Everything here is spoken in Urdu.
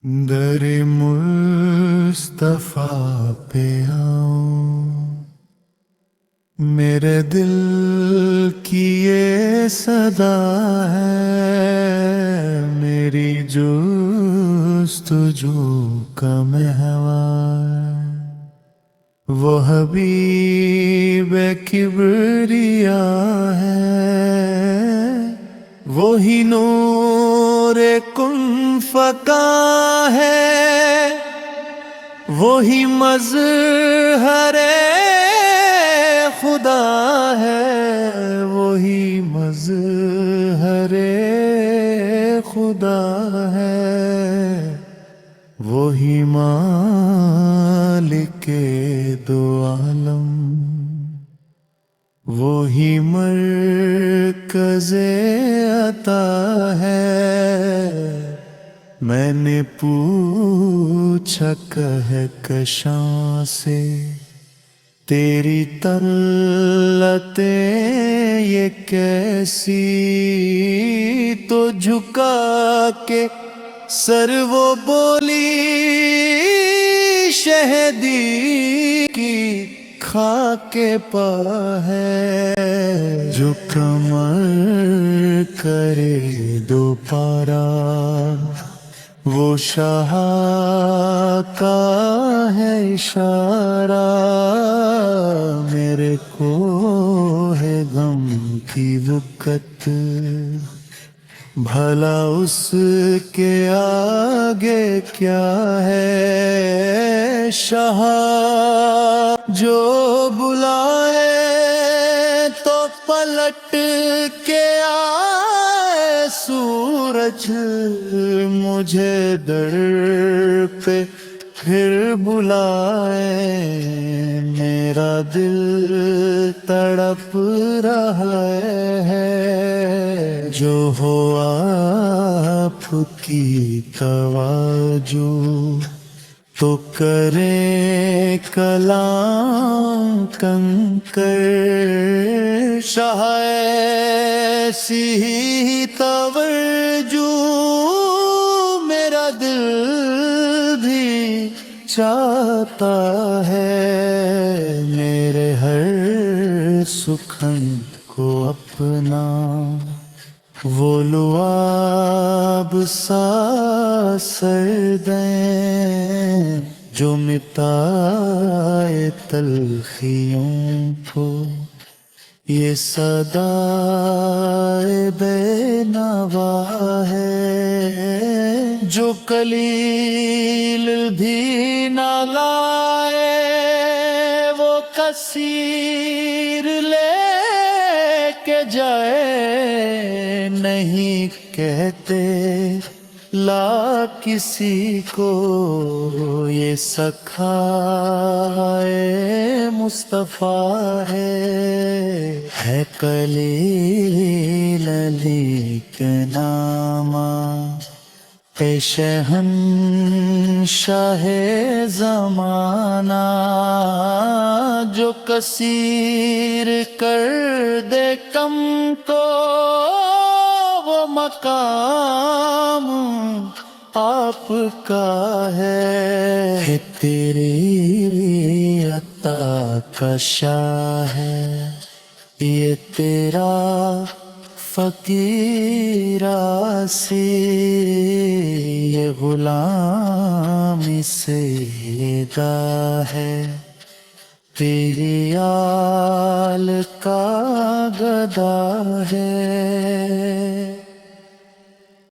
در مصطفیٰ پہ آؤں، میرے دل کی یہ صدا ہے، میری جستجو کا محور، وہ حبیب کبریا ہے، وہی نور کن فکا ہے، وہی مظہر خدا ہے، وہی مظہر خدا ہے، وہی مالک دو عالم، وہی مرکز عطا ہے۔ میں نے پوچھا کہکشاں سے، تیری طلعتیں یہ کیسی، تو جھکا کے سر وہ بولی، شہدی کی خاک پا ہے، جو کمر کرے دو پارا، وہ شاہ کا ہے اشارہ، میرے کو ہے غم کی وقت، بھلا اس کے آگے کیا ہے، شاہ جو بلائے تو پلٹ کے آئے سورج، مجھے در پہ پھر بلائے، میرا دل تڑپ رہا ہے، جو ہو آپ کی توجہ تو کرے کلام کنکر، شاہ ایسی ہی توجہ میرا دل بھی چاہتا ہے، میرے ہر سکھن کو اپنا وہ لعاب سا سر دیں، جو مٹائے تلخیوں کو یہ صدائے بے نوا ہے، جو کلیل بھی نہ لائے وہ کثیر لے کے جائے، نہیں کہتے لا کسی کو، یہ سکھائے مصطفیٰ ہے قلیل لیکن نامہ، اے شہنشاہ زمانہ، جو کثیر کر دے کم تو وہ مقام آپ کا ہے، تیری عطا کا شاہ ہے یہ تیرا فقیر آسی، یہ غلامی سے دا ہے، تیری آل کا گدا ہے۔